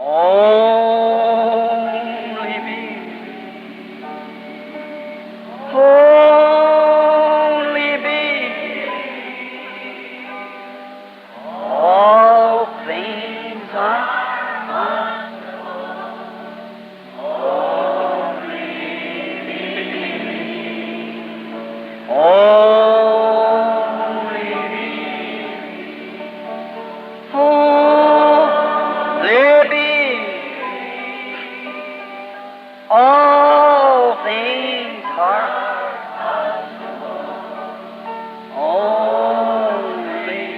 Only be, only be, all things are only be, only be, only be. All things are only.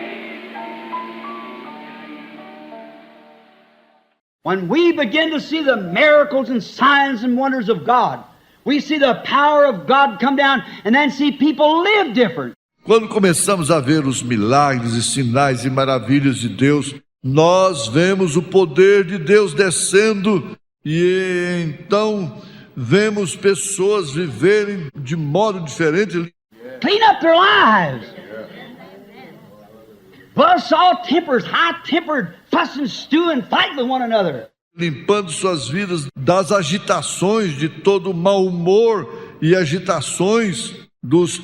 When we begin to see the miracles and signs and wonders of God, we see the power of God come down and then see people live different. Quando começamos a ver os milagres e sinais e maravilhas de Deus, nós vemos o poder de Deus descendo e então vemos pessoas viverem de modo diferente. Clean up their lives. Bust all tempers, high-tempered, fussing, stewing, fighting with one another. Limpando suas vidas das agitações de todo mau humor e agitações dos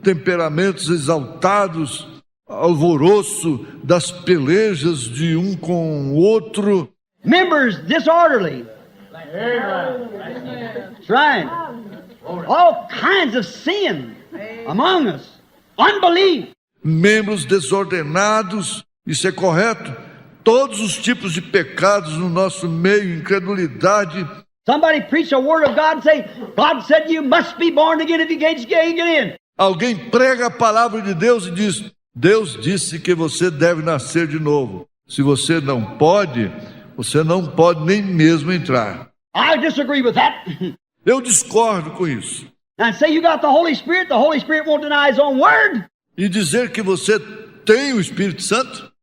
temperamentos exaltados, alvoroço das pelejas de um com o outro. Members disorderly. That's right. All kinds of sin among us. Unbelief. Membros desordenados, isso é correto. Todos os tipos de pecados no nosso meio, incredulidade. Somebody preach a word of God and say, God said you must be born again if you can't get in. Alguém prega a palavra de Deus e diz, Deus disse que você deve nascer de novo. Se você não pode nem mesmo entrar. I disagree with that. Eu discordo com isso. And say you got the Holy Spirit won't deny His own word. E dizer que você tem o Espírito Santo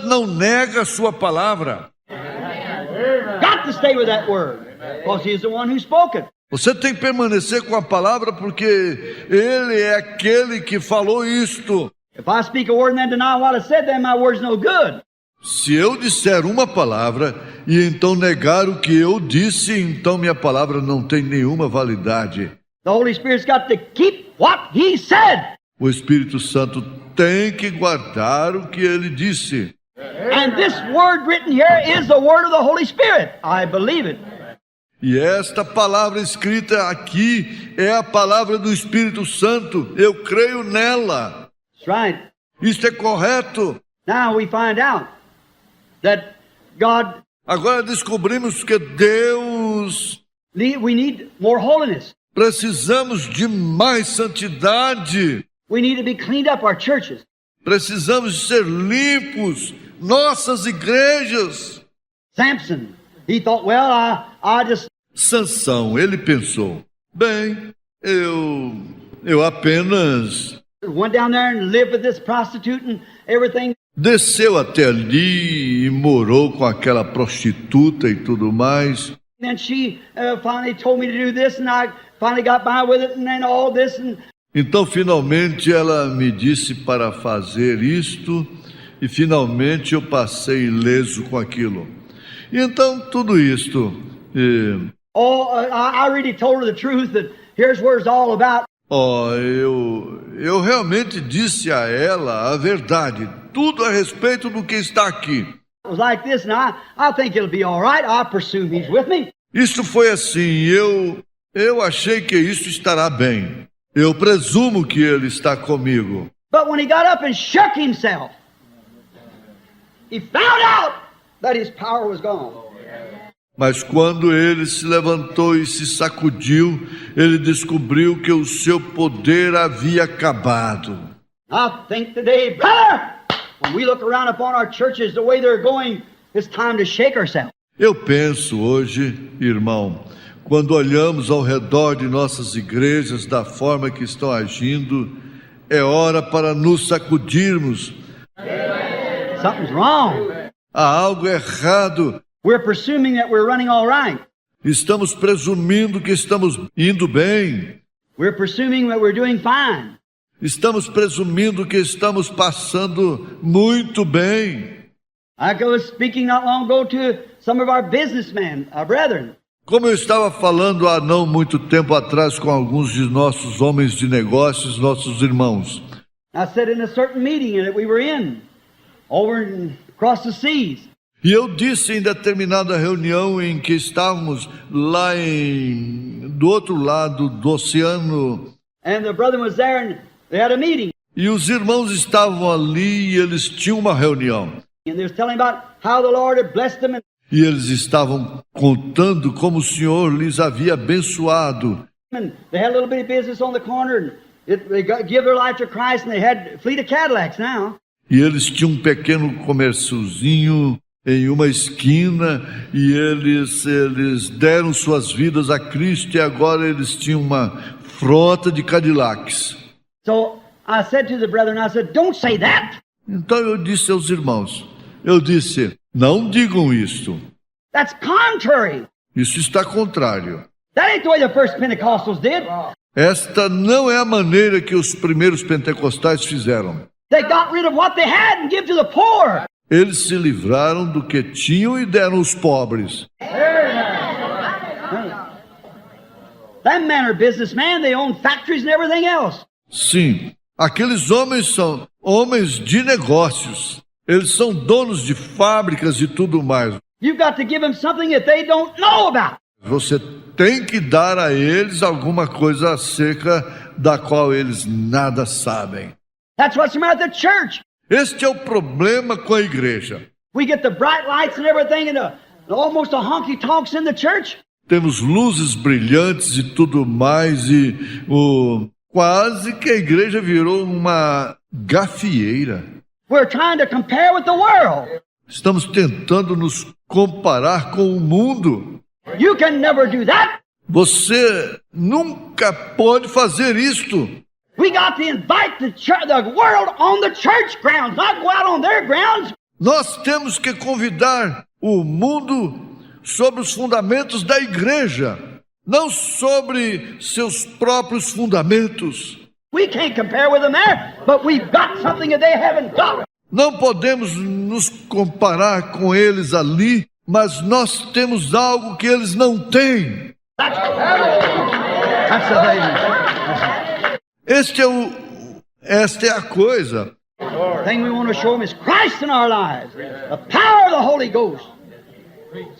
não nega a sua palavra. Got to stay with that word, because He is the one who spoke it. Você tem que permanecer com a palavra porque Ele é aquele que falou isto. If I speak a word and then deny what I said, then my word's no good. Se eu disser uma palavra e então negar o que eu disse, então minha palavra não tem nenhuma validade. The Holy Spirit's got to keep what He said. O Espírito Santo tem que guardar o que Ele disse. And this word written here is the word of the Holy Spirit. I believe it. E esta palavra escrita aqui é a palavra do Espírito Santo. Eu creio nela. That's right. Isto é correto. Now we find out that God, Agora descobrimos que Deus, we need more holiness. precisamos de mais santidade. We need to be cleaned up, our churches. Precisamos de ser limpos, nossas igrejas. Samson, he thought, well, I just... Sansão, ele pensou, bem, eu apenas... went down there and lived with this prostitute and everything. Desceu até ali e morou com aquela prostituta e tudo mais. Then she finally told me to do this, and I finally got by with it, and then all this, and... Então, finalmente, ela me disse para fazer isto, e finalmente eu passei ileso com aquilo. E então, tudo isto... I really told her the truth, that here's what it's all about. Eu realmente disse a ela a verdade, tudo a respeito do que está aqui. It was like this, and I think it'll be all right. I presume He's with me. Isto foi assim, eu achei que isso estará bem. Eu presumo que Ele está comigo. But when he got up and shook himself, he found out that his power was gone. Mas quando ele se levantou e se sacudiu, ele descobriu que o seu poder havia acabado. I think today, brother, when we look around upon our churches the way they're going, it's time to shake ourselves. Eu penso hoje, irmão, quando olhamos ao redor de nossas igrejas da forma que estão agindo, é hora para nos sacudirmos. Something's wrong. Há algo errado. We're presuming that we're running all right. Estamos presumindo que estamos indo bem. We're presuming that we're doing fine. Estamos presumindo que estamos passando muito bem. I was speaking not long ago to some of our businessmen, our brethren. Como eu estava falando há não muito tempo atrás com alguns de nossos homens de negócios, nossos irmãos. I said in a certain meeting that we were in, across the seas. E eu disse em determinada reunião em que estávamos lá do outro lado do oceano, And the brother was there and they had a meeting. e os irmãos estavam ali e eles tinham uma reunião. And they was telling about how the Lord had blessed them. E eles estavam contando como o Senhor lhes havia abençoado. And they had a little bit of business on the corner. And they give their life to Christ and they had a fleet of Cadillacs now. E eles tinham um pequeno comérciozinho em uma esquina e eles deram suas vidas a Cristo e agora eles tinham uma frota de Cadillacs. So I said to the brethren, I said, don't say that. Então eu disse aos irmãos, não digam isto. That's contrary. Isso está contrário. That ain't the way the first Pentecostals did. Esta não é a maneira que os primeiros pentecostais fizeram. They got rid of what they had and give to the poor. Eles se livraram do que tinham e deram aos pobres. Them men are businessmen. They own factories and everything else. Sim, aqueles homens são homens de negócios. Eles são donos de fábricas e tudo mais. You've got to give them something that they don't know about. Você tem que dar a eles alguma coisa acerca da qual eles nada sabem. That's what's the matter with the church. Este é o problema com a igreja. We get the bright lights and everything and almost the honky-tonks in the church. Temos luzes brilhantes e tudo mais e quase que a igreja virou uma gafieira. We're trying to compare with the world. Estamos tentando nos comparar com o mundo. You can never do that. Você nunca pode fazer isto. We got to invite the world on the church grounds, not go out on their grounds. Nós temos que convidar o mundo sobre os fundamentos da igreja, não sobre seus próprios fundamentos. We can't compare with them there, but we've got something that they haven't got. Não podemos nos comparar com eles ali, mas nós temos algo que eles não têm. That's the thing. Esta é a coisa. The thing we want to show them is Christ in our lives, the power of the Holy Ghost.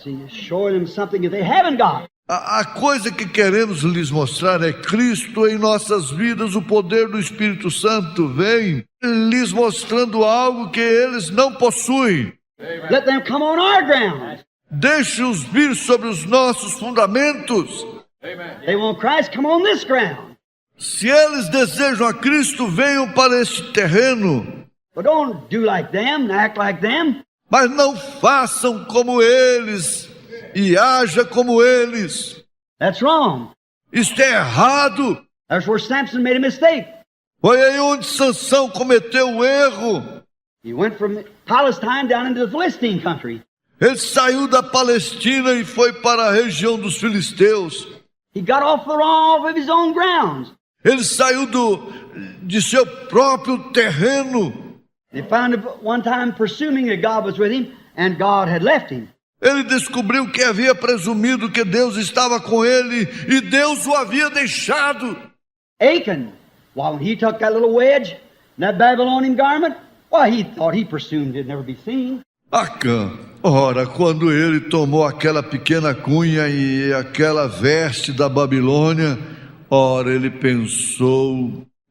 See, showing them something that they haven't got. A coisa que queremos lhes mostrar é Cristo em nossas vidas, o poder do Espírito Santo vem lhes mostrando algo que eles não possuem. Let them come on our ground. Deixe-os vir sobre os nossos fundamentos. They want Christ, come on this ground. Se eles desejam a Cristo, venham para este terreno. But don't do like them, act like them. Mas não façam como eles e haja como eles. That's wrong. Isto é errado. That's where Samson made a mistake. Foi aí onde Sansão cometeu o erro. He went from Palestine down into the Philistine country. Ele saiu da Palestina e foi para a região dos filisteus. He got off of his own grounds. Ele saiu de seu próprio terreno. They found him one time presuming that God was with him, and God had left him. Ele descobriu que havia presumido que Deus estava com ele e Deus o havia deixado. Achan, when he took that little wedge, that Babylonian garment, he thought he presumed it'd never be seen. Acã, ora, quando ele tomou aquela pequena cunha e aquela veste da Babilônia, ora,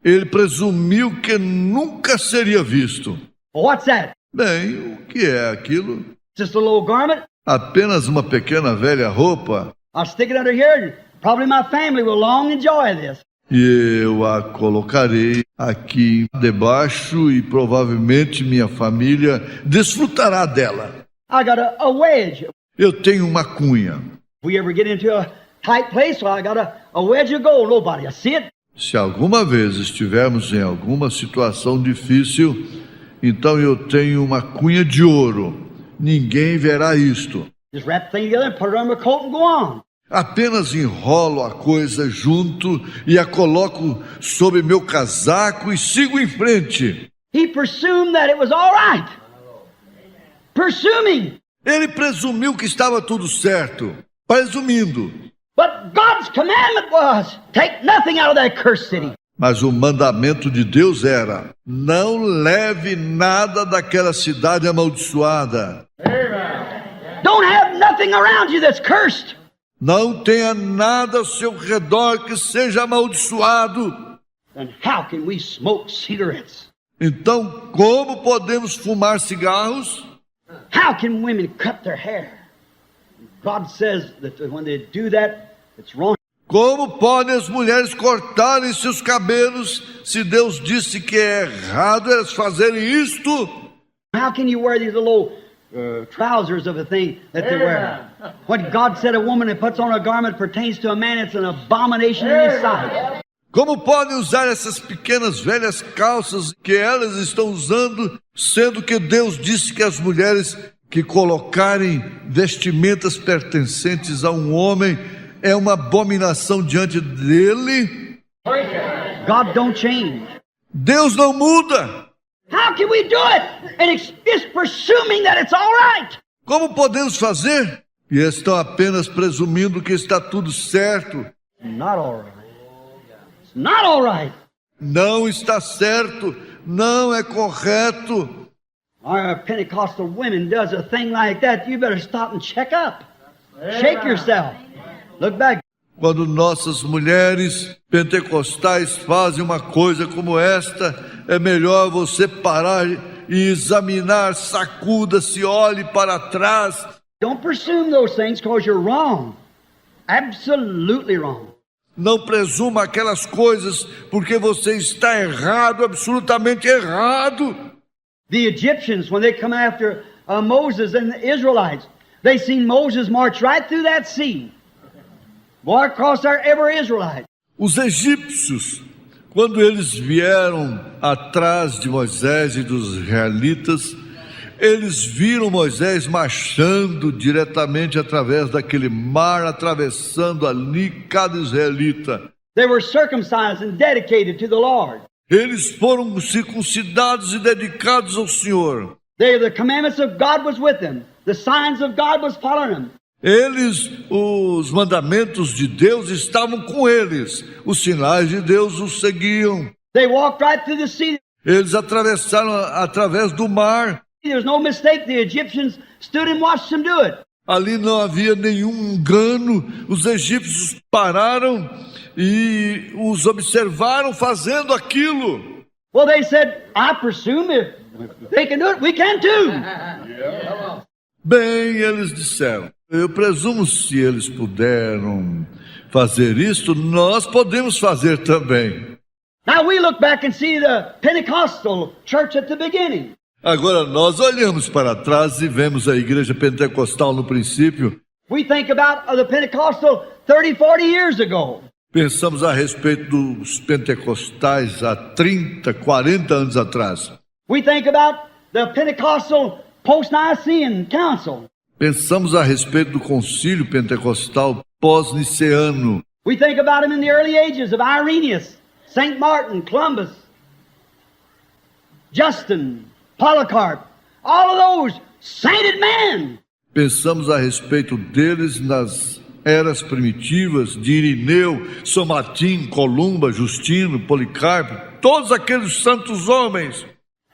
ele presumiu que nunca seria visto. What's that? Bem, o que é aquilo? Just a little garment? Apenas uma pequena velha roupa. I'll stick it under here, and probably my family will long enjoy this. E eu a colocarei aqui debaixo e provavelmente minha família desfrutará dela. I got a wedge. Eu tenho uma cunha. If we ever get into a tight place, I got a wedge of gold. Nobody will see it. Se alguma vez estivermos em alguma situação difícil, então eu tenho uma cunha de ouro. Ninguém verá isto. Just wrap the thing together and put it on my coat and go on. Apenas enrolo a coisa junto e a coloco sob meu casaco e sigo em frente. He presumed that it was all right. Presuming. Ele presumiu que estava tudo certo, presumindo. But God's commandment was, take nothing out of that cursed city. Mas o mandamento de Deus era: não leve nada daquela cidade amaldiçoada. Don't have nothing around you that's cursed. Não tenha nada ao seu redor que seja amaldiçoado. Then how can we smoke cigarettes? Então, como podemos fumar cigarros? How can women cut their hair? God says that when they do that, it's wrong. Como podem as mulheres cortarem seus cabelos se Deus disse que é errado elas fazerem isto? How can you wear these little trousers of a thing that they wear? When God said a woman that puts on a garment pertains to a man, it's an abomination in his sight. Como podem usar essas pequenas velhas calças que elas estão usando, sendo que Deus disse que as mulheres que colocarem vestimentas pertencentes a um homem é uma abominação diante dele? God don't change. Deus não muda. How can we do it? And it's just presuming that it's all right. Como podemos fazer? E estão apenas presumindo que está tudo certo. Not all right. It's not all right. Não está certo, não é correto. Our Pentecostal women does a thing like that, you better stop and check up. Shake yourself. Look back. Quando nossas mulheres pentecostais fazem uma coisa como esta, é melhor você parar e examinar, sacuda-se, olhe para trás. Don't presume those things because you're wrong. Absolutely wrong. Não presuma aquelas coisas porque você está errado, absolutamente errado. The Egyptians, when they come after Moses and the Israelites, they seen Moses march right through that sea. Boy, across there, every Israelite. Os egípcios, quando eles vieram atrás de Moisés e dos israelitas, eles viram Moisés marchando diretamente através daquele mar, atravessando ali cada israelita. They were circumcised and dedicated to the Lord. Eles foram circuncidados e dedicados ao Senhor. The commandments of God was with them. The signs of God was following them. Eles, os mandamentos de Deus estavam com eles. Os sinais de Deus os seguiam. They walked right through the sea. Eles atravessaram através do mar. There's no mistake. The Egyptians stood and watched them do it. Ali não havia nenhum engano. Os egípcios pararam e os observaram fazendo aquilo. Well, they said, I presume if they can do it, we can too. Bem, eles disseram, eu presumo se eles puderam fazer isto, nós podemos fazer também. Now we look back and see the Pentecostal church at the beginning. Agora nós olhamos para trás e vemos a igreja pentecostal no princípio. We think about the Pentecostal 30, 40 years ago. Pensamos a respeito dos pentecostais há 30, 40 anos atrás. We think about the Pentecostal post-Nicene Council. Pensamos a respeito do concílio pentecostal pós-niceano. We think about him in the early ages of Irenaeus, St. Martin, Columbus, Justin, Polycarp, all of those sainted men. Pensamos a respeito deles nas eras primitivas de Irineu, São Martim, Columba, Justino, Policarpo, todos aqueles santos homens.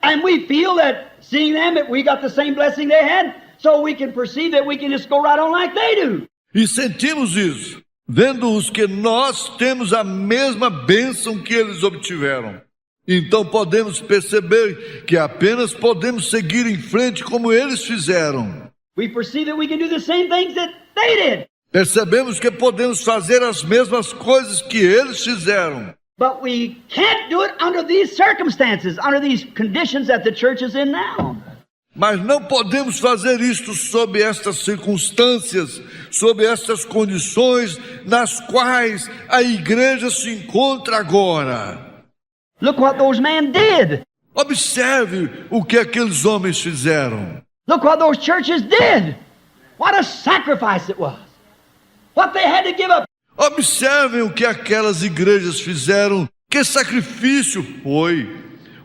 And we feel that seeing them, that we got the same blessing they had, so we can perceive that we can just go right on like they do. E sentimos isso, vendo-os que nós temos a mesma bênção que eles obtiveram. Então podemos perceber que apenas podemos seguir em frente como eles fizeram. We perceive that we can do the same things that they did. Percebemos que podemos fazer as mesmas coisas que eles fizeram. But we can't do it under these circumstances, under these conditions that the church is in now. Mas não podemos fazer isto sob estas circunstâncias, sob estas condições nas quais a igreja se encontra agora. Look what those men did. Observe o que aqueles homens fizeram. Look what those churches did. What a sacrifice it was. What they had to give up. Observem o que aquelas igrejas fizeram. Que sacrifício foi.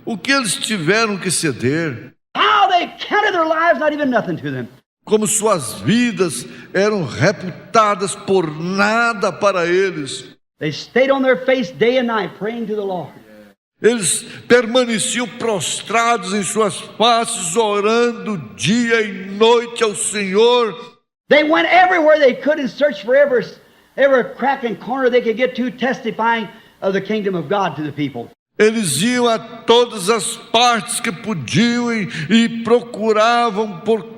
O que eles tiveram que ceder. How they counted their lives not even nothing to them. como suas vidas eram reputadas por nada para eles. They stayed on their face day and night praying to the Lord. Eles permaneciam prostrados em suas faces, orando dia e noite ao Senhor. They went everywhere they could and searched for every crack and corner they could get to, testifying of the kingdom of God to the people. Eles iam a todas as partes que podiam e procuravam por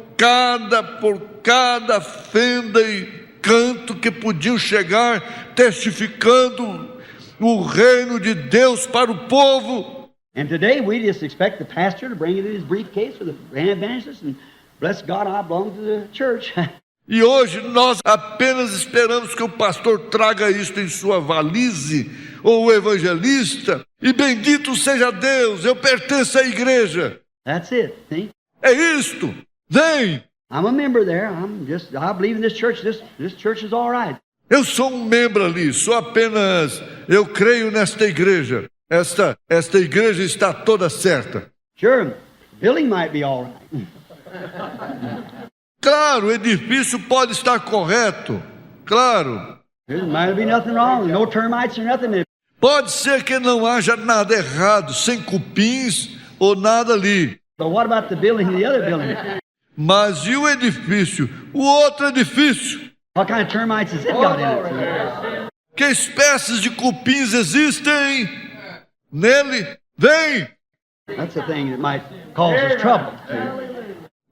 cada fenda e canto que podiam chegar, testificando o reino de Deus para o povo. And today we just expect the pastor to bring it in his briefcase with the grand evangelist and bless God, I belong to the church. E hoje nós apenas esperamos que o pastor traga isto em sua valise, ou o evangelista, e bendito seja Deus, eu pertenço à igreja. That's it, see? É isto, vem. I'm a member there. I believe in this church. This church is all right. Eu sou um membro ali, eu creio nesta igreja. Esta igreja está toda certa. Sure, building might be all right. Claro, o edifício pode estar correto. Claro. There might be nothing wrong. No termites or nothing. Pode ser que não haja nada errado, sem cupins ou nada ali. But what about the building, the other building? Mas e o edifício? O outro edifício? What kind of termites has it got in it? Que espécies de cupins existem nele? Vem! That's the thing that might cause us trouble.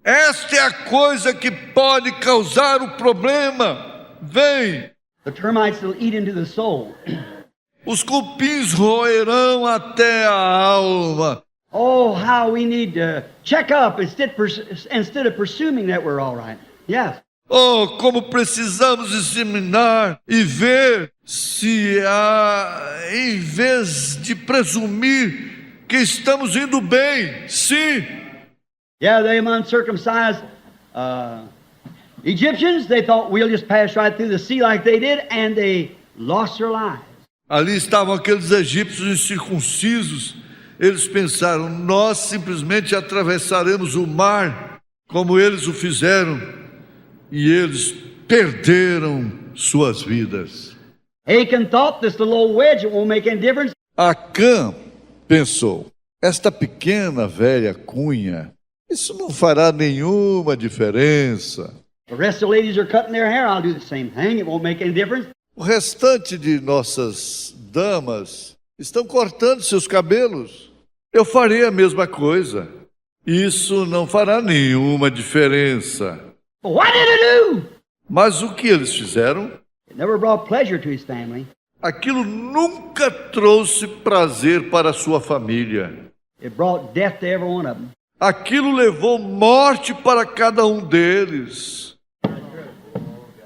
Esta é a coisa que pode causar o problema. Vem! The termites will eat into the soul. Os cupins roerão até a alma. Oh, how we need to check up instead of presuming that we're all right. Yes. Oh, como precisamos examinar e ver se em vez de presumir que estamos indo bem. Sim. Yeah, them uncircumcised Egyptians, they thought we'll just pass right through the sea like they did, and they lost their lives. Ali estavam aqueles egípcios incircuncisos. Eles pensaram, nós simplesmente atravessaremos o mar como eles o fizeram, e eles perderam suas vidas. Achan thought this little old wedge, it won't make any difference. Acã pensou, esta pequena velha cunha, isso não fará nenhuma diferença. The rest of the ladies are cutting their hair, I'll do the same thing, it won't make any difference. O restante de nossas damas estão cortando seus cabelos. Eu farei a mesma coisa. Isso não fará nenhuma diferença. But what did it do? Mas o que eles fizeram? It never brought pleasure to his family. Aquilo nunca trouxe prazer para a sua família. It brought death to every one of them. Aquilo levou morte para cada um deles.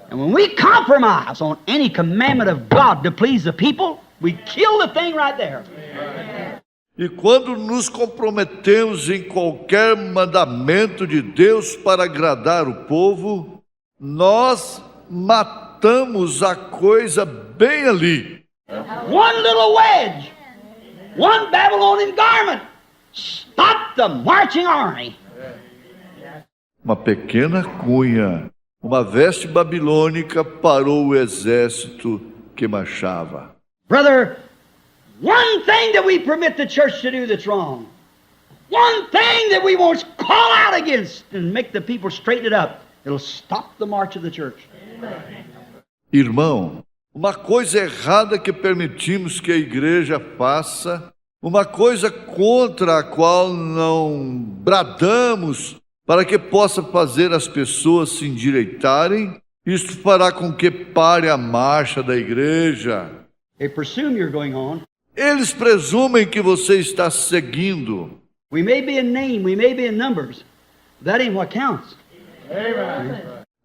And when we compromise on any commandment of God to please the people, we kill the thing right there. E quando nos comprometemos em qualquer mandamento de Deus para agradar o povo, nós matamos a coisa bem ali. One little wedge, one Babylonian garment, stopped the marching army. Uma pequena cunha, uma veste babilônica parou o exército que marchava. Brother, one thing that we permit the church to do that's wrong, one thing that we won't call out against and make the people straighten it up, it'll stop the march of the church. Irmão, uma coisa errada que permitimos que a igreja faça, uma coisa contra a qual não bradamos para que possa fazer as pessoas se endireitarem, isto fará com que pare a marcha da igreja. They presume you're going on. Eles presumem que você está seguindo. We may be in name, we may be in numbers. That ain't what counts.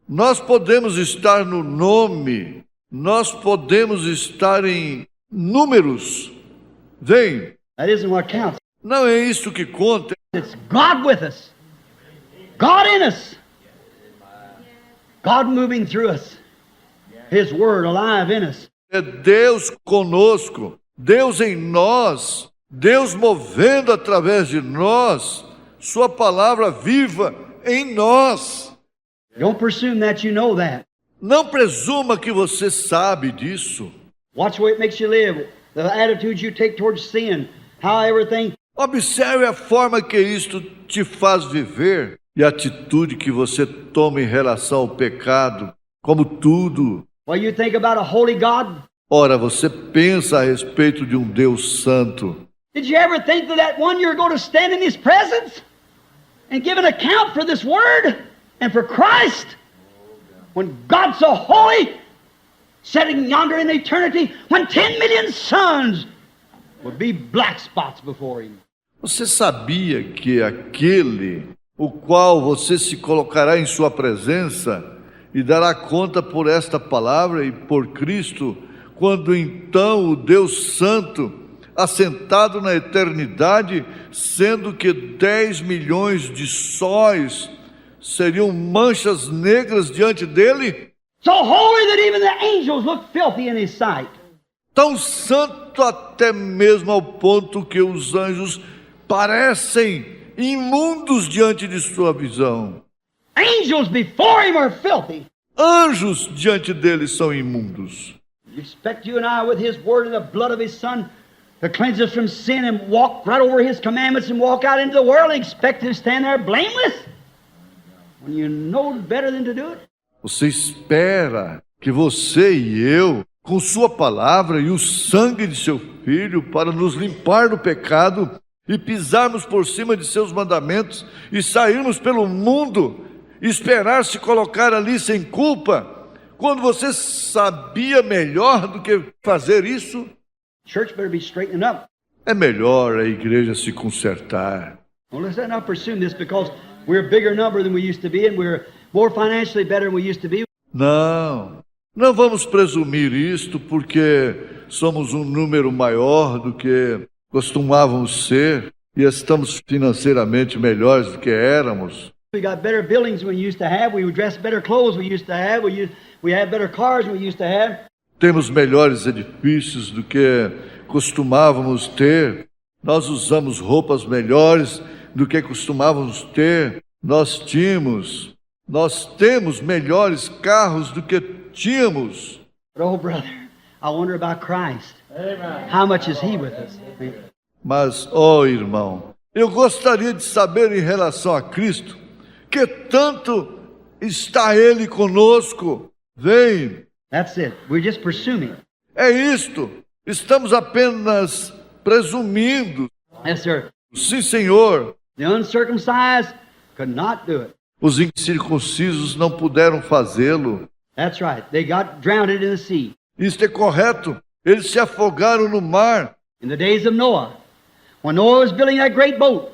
Nós podemos estar no nome, nós podemos estar em números. Vem, That isn't what counts. não é isso que conta. It's God with us. God in us. God moving through us. His word alive in us. É Deus conosco, Deus em nós, Deus movendo através de nós, sua palavra viva em nós. Don't presume that you know that. Não presuma que você sabe disso. Watch the way it makes you live, the attitudes you take towards sin, how everything. Observe a forma que isto te faz viver e a atitude que você toma em relação ao pecado, como tudo. Well, you think about a holy God. Ora, você pensa a respeito de um Deus santo. Did you ever think that one you're going to stand in His presence and give an account for this word and for Christ? When God's so holy, sitting yonder in eternity, when 10 million suns would be black spots before Him. Você sabia que aquele o qual você se colocará em sua presença e dará conta por esta palavra e por Cristo, quando então o Deus Santo, assentado na eternidade, sendo que 10 milhões de sóis seriam manchas negras diante dele? So holy that even the angels look filthy in His sight. Tão santo até mesmo ao ponto que os anjos parecem imundos diante de sua visão. Angels before Him are filthy. Anjos diante dele são imundos. You expect you and I, with His word and the blood of His Son, to cleanse us from sin and walk right over His commandments and walk out into the world and expect to stand there blameless? When you know better than to do it? Você espera que você e eu, com sua palavra e o sangue de seu Filho, para nos limpar do pecado e pisarmos por cima de seus mandamentos e sairmos pelo mundo, esperar se colocar ali sem culpa, quando você sabia melhor do que fazer isso? Church better be straightening up. É melhor a igreja se consertar. Well, let's not presume this because we're a bigger number than we used to be and we're more financially better than we used to be. Não vamos presumir isto porque somos um número maior do que costumávamos ser e estamos financeiramente melhores do que éramos. We got better buildings than we used to have. We dress better clothes than we used to have. We have better cars than we used to have. Temos melhores edifícios do que costumávamos ter. Nós usamos roupas melhores do que costumávamos ter. Nós temos melhores carros do que tínhamos. But oh, brother, I wonder about Christ. Amen. How much is He with us? Mas, ó irmão, eu gostaria de saber em relação a Cristo, que tanto está Ele conosco. Vem. That's it. We're just presuming. É isto. Estamos apenas presumindo. Yes, sir. Sim, Senhor. The uncircumcised could not do it. Os incircuncisos não puderam fazê-lo. That's right. They got drowned in the sea. Isto é correto. Eles se afogaram no mar. In the days of Noah, when Noah was building that great boat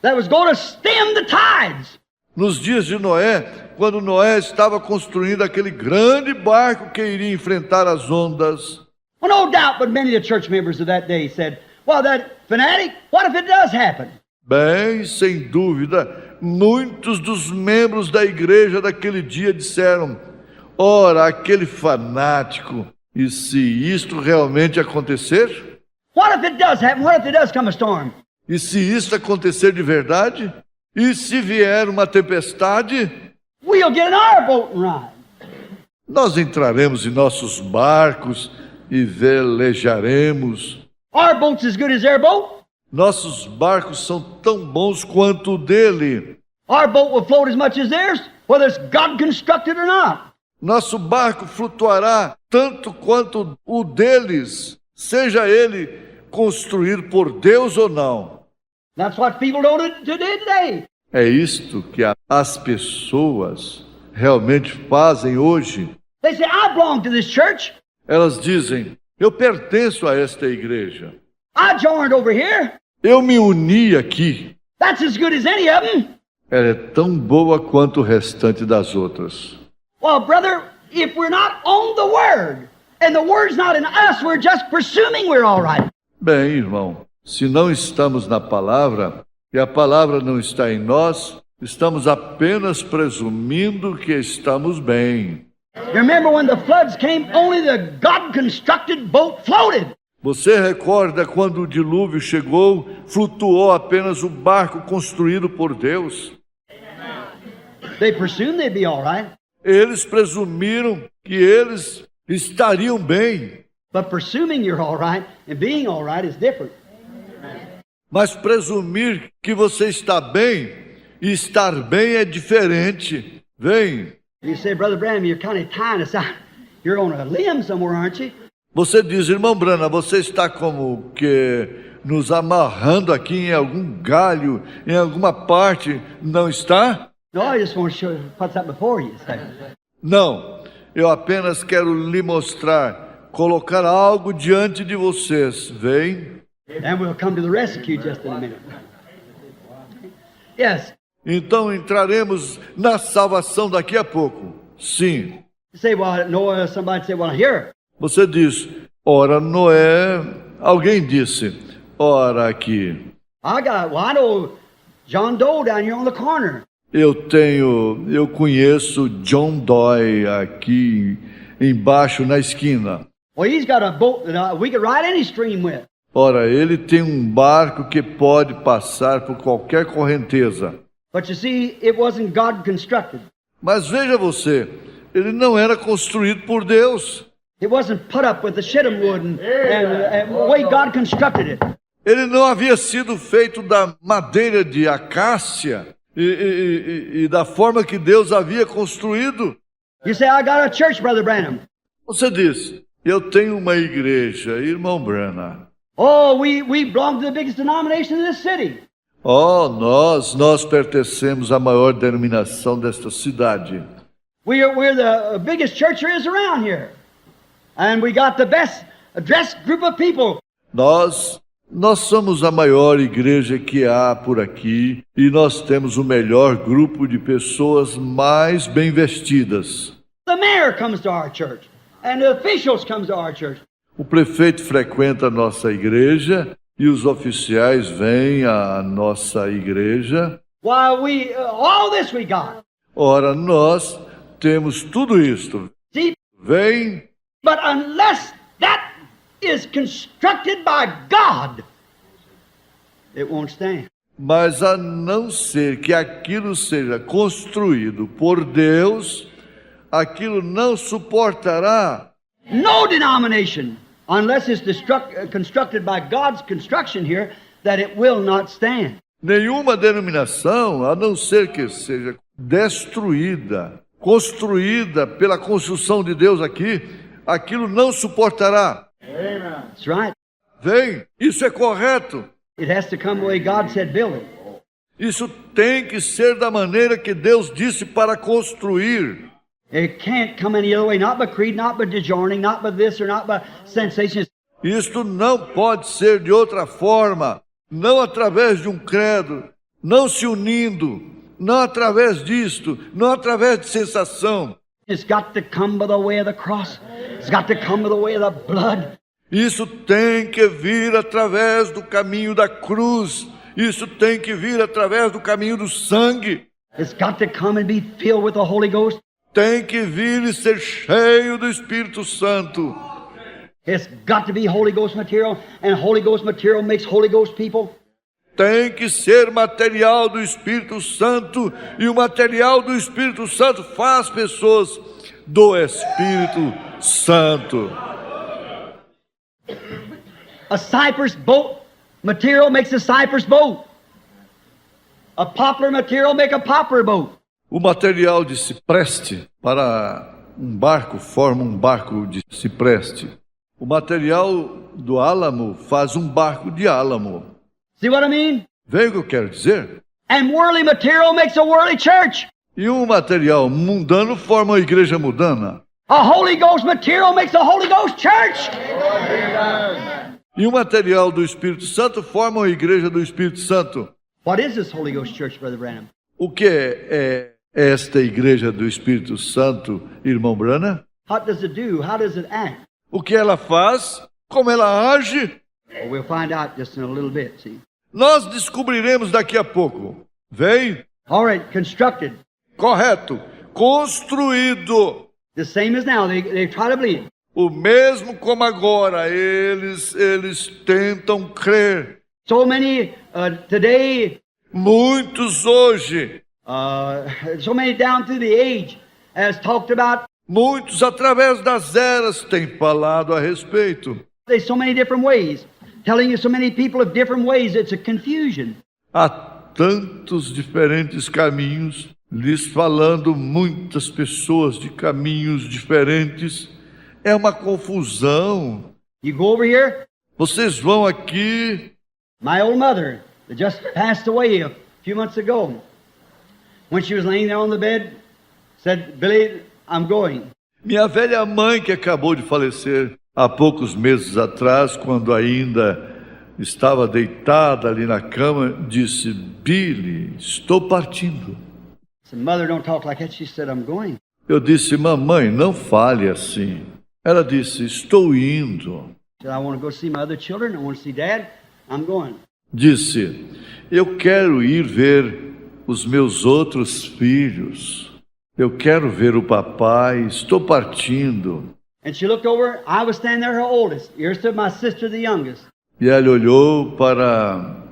that was going to stem the tides. Nos dias de Noé, quando Noé estava construindo aquele grande barco que iria enfrentar as ondas. Well, no doubt, but many of the church members of that day said, well, that fanatic, what if it does happen? Bem, sem dúvida, muitos dos membros da igreja daquele dia disseram, ora, aquele fanático, e se isto realmente acontecer? What if it does happen? What if there does come a storm? E se isto acontecer de verdade? E se vier uma tempestade? We'll get in our boat and ride. Nós entraremos em nossos barcos e velejaremos. Our boat's as good as their boat. Nossos barcos são tão bons quanto o dele. Our boat will float as much as theirs, whether it's God constructed or not. Nosso barco flutuará tanto quanto o deles, seja ele construído por Deus ou não. That's what people do today. É isto que as pessoas realmente fazem hoje. They say, I belong to this church. Elas dizem, eu pertenço a esta igreja. I joined over here. Eu me uni aqui. That's as good as any of them. Ela é tão boa quanto o restante das outras. Well, brother, if we're not on the Word, and the Word's not in us, we're just presuming we're all right. Bem, irmão, se não estamos na palavra, e a palavra não está em nós, estamos apenas presumindo que estamos bem. You remember when the floods came, only the God-constructed boat floated. Você recorda quando o dilúvio chegou, flutuou apenas o barco construído por Deus? They presumed they'd be all right, Eles presumiram que eles estariam bem, but presuming you're all right and being all right is different. mas presumir que você está bem e estar bem é diferente. Vem, You say, Brother Branham, you're kind of tying us out. You're on a limb somewhere, aren't you? você diz, irmão Brana, você está como que nos amarrando aqui em algum galho, em alguma parte, não está? No, I just want to put something before you. Não, eu apenas quero lhe mostrar, colocar algo diante de vocês. Vem. And we'll come to the rescue just in a minute. Yes. Então entraremos na salvação daqui a pouco. Sim. You say, well, Noah, somebody say, well, here. Você diz, ora Noé, alguém disse, ora aqui. I know John Doe down here on the corner. Eu conheço John Doe aqui embaixo na esquina. Well, he's got a boat that we could ride any stream with. Ora, ele tem um barco que pode passar por qualquer correnteza. But you see, it wasn't God constructed. Mas veja você, ele não era construído por Deus. It wasn't put up with the shittim wood and the way God constructed it. Ele não havia sido feito da madeira de acácia e da forma que Deus havia construído. You say, I got a church, Brother Branham. Você diz, eu tenho uma igreja, irmão Branham. Oh, we belong to the biggest denomination in this city. Oh, nós pertencemos à maior denominação desta cidade. We're the biggest church there is around here. And we got the best dressed group of people. Nós somos a maior igreja que há por aqui e nós temos o melhor grupo de pessoas mais bem vestidas. The mayor comes to our church, and the officials comes to our church. O prefeito frequenta a nossa igreja e os oficiais vêm à nossa igreja. Why, all this we got. Ora, nós temos tudo isto. See, Vem, but unless that is constructed by God, it won't stand. mas a não ser que aquilo seja construído por Deus, aquilo não suportará. No denomination, unless it's constructed by God's construction here, that it will not stand. Nenhuma denominação, a não ser que seja destruída, construída pela construção de Deus aqui, aquilo não suportará. That's right. Vem, isso é correto. It has to come the way God said build it. Isso tem que ser da maneira que Deus disse para construir. It can't come any other way, not by creed, not by disjoining, not by this or not by sensations. Isto não pode ser de outra forma, não através de um credo, não se unindo, não através disto, não através de sensação. It's got to come by the way of the cross. It's got to come by the way of the blood. Isso tem que vir através do caminho da cruz. Isso tem que vir através do caminho do sangue. It's got to come and be filled with the Holy Ghost. Tem que vir e ser cheio do Espírito Santo. It's got to be Holy Ghost material, and Holy Ghost material makes Holy Ghost people. Tem que ser material do Espírito Santo, e o material do Espírito Santo faz pessoas do Espírito Santo. A cypress boat material makes a cypress boat. A poplar material makes a poplar boat. O material de cipreste para um barco forma um barco de cipreste. O material do álamo faz um barco de álamo. See what I mean? Vê o que eu quero dizer? And worldly material makes a worldly church. E um material mundano forma uma igreja mundana. A Holy Ghost material makes a Holy Ghost church. E o material do Espírito Santo forma uma igreja do Espírito Santo. What is this Holy Ghost church, Brother Branham? O que é esta igreja do Espírito Santo, irmão Branham? What does it do? How does it act? O que ela faz? Como ela age? Well, we'll find out just in a little bit, see. Nós descobriremos daqui a pouco. Vem? All right, constructed. Correto. Construído. The same as now. They try to believe. O mesmo como agora. Eles tentam crer. So many today, Muitos hoje So many down through the age has talked about. Muitos, através das eras, têm falado a respeito. There's so many different ways, telling you so many people of different ways. It's a confusion. Há tantos diferentes caminhos, lhes falando muitas pessoas de caminhos diferentes. É uma confusão. You go over here. Vocês vão aqui. My old mother, that just passed away a few months ago, when she was laying there on the bed, said, "Billy, I'm going." Minha velha mãe, que acabou de falecer há poucos meses atrás, quando ainda estava deitada ali na cama, disse: Billy, estou partindo. I said, "Mother, don't talk like that." She said, "I'm going." Eu disse: mamãe, não fale assim. Ela disse: estou indo. She said, "I want to go see my other children. I want to see Dad. I'm going." Disse: eu quero ir ver os meus outros filhos. Eu quero ver o papai. Estou partindo. And she looked over. I was standing there, her oldest. Here stood my sister, the youngest. E ela olhou para...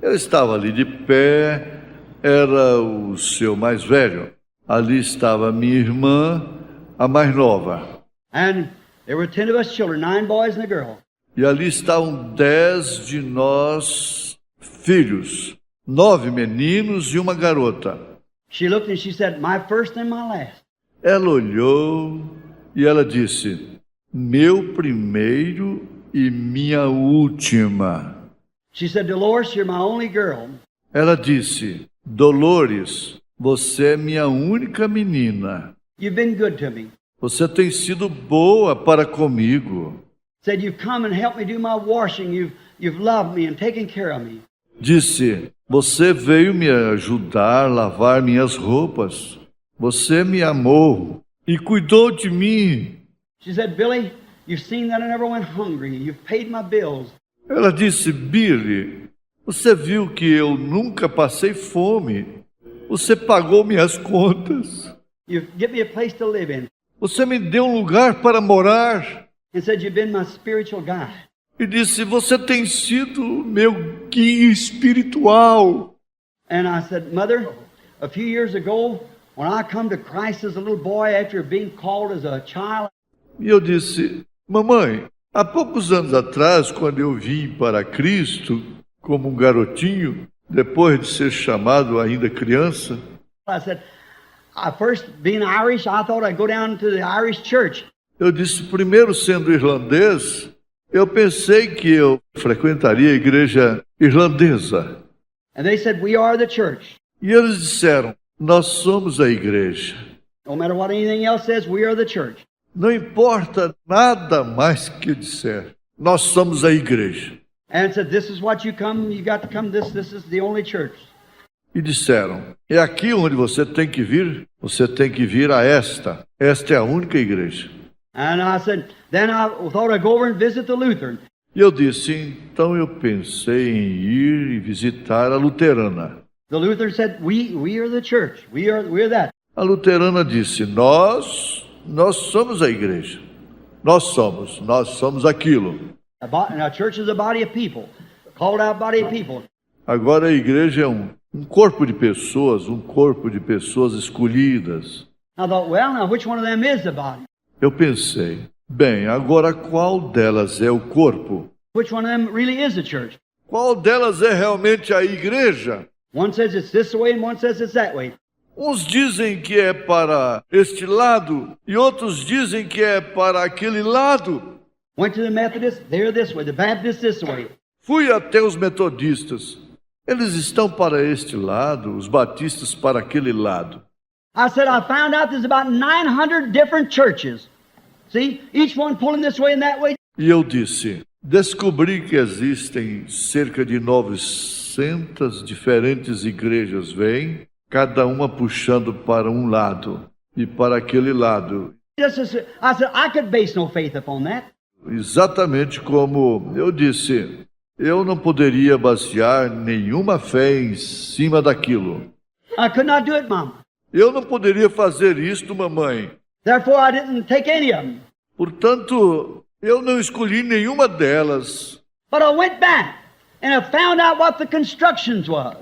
Eu estava ali de pé, era o seu mais velho. Ali estava minha irmã, a mais nova. And there were 10 of us children, 9 boys and a girl. E ali estavam 10 de nós filhos, 9 meninos e uma garota. She looked and she said, "My first and my last." Ela olhou e ela disse: meu primeiro e minha última. She said, "Dolores, you're my only girl." Ela disse: Dolores, você é minha única menina. You've been good to me. Você tem sido boa para comigo. Said, "You've come and helped me do my washing. You've loved me and taken care of me." Disse: você veio me ajudar a lavar minhas roupas. Você me amou e cuidou de mim. She said, "Billy, you've seen that I never went hungry. You've paid my bills." Ela disse: Billy, você viu que eu nunca passei fome. Você pagou minhas contas. You've given me a place to live in. Você me deu um lugar para morar. And said, "You've been my spiritual guide." E disse: você tem sido meu guia espiritual. And I said, "Mother, a few years ago, when I come to Christ as a little boy after being called as a child." E eu disse: mamãe, há poucos anos atrás, quando eu vim para Cristo como um garotinho, depois de ser chamado ainda criança, I said, first being Irish, I thought I'd go down to the Irish church. eu disse, primeiro sendo irlandês, eu pensei que eu frequentaria a igreja irlandesa. And they said, "We are the church." E eles disseram: nós somos a igreja. No matter what anything else says, we are the church. Não importa nada mais que disser, nós somos a igreja. And said, "This is what you got to come, this is the only church." E disseram: é aqui onde você tem que vir a esta. Esta é a única igreja. And I said, then I thought I'd go over and visit the Lutheran. E eu disse: então eu pensei em ir e visitar a luterana. The Lutheran said, we are the church. We're that. A luterana disse: nós somos a igreja. Nós somos aquilo. And our church is a body of people, called out body of people. Agora a igreja é um corpo de pessoas escolhidas. I thought, well, now which one of them is the body? Eu pensei: bem, agora qual delas é o corpo? Which one of them really is the church? Qual delas é realmente a igreja? One says it's this way and one says it's that way. Uns dizem que é para este lado e outros dizem que é para aquele lado. Went to the Methodists, they're this way. The Baptists this way. Fui até os metodistas. Eles estão para este lado, os batistas para aquele lado. I said, I found out there's about 900 different churches. See, each one pulling this way and that way. E eu disse: descobri que existem cerca de 900 diferentes igrejas, vêm, cada uma puxando para um lado e para aquele lado. I said, I could base no faith upon that. Exatamente como eu disse, eu não poderia basear nenhuma fé em cima daquilo. I could not do it, Mama. Eu não poderia fazer isto, mamãe. Therefore, I didn't take any of them. Portanto, eu não escolhi nenhuma delas. But I went back and I found out what the constructions was.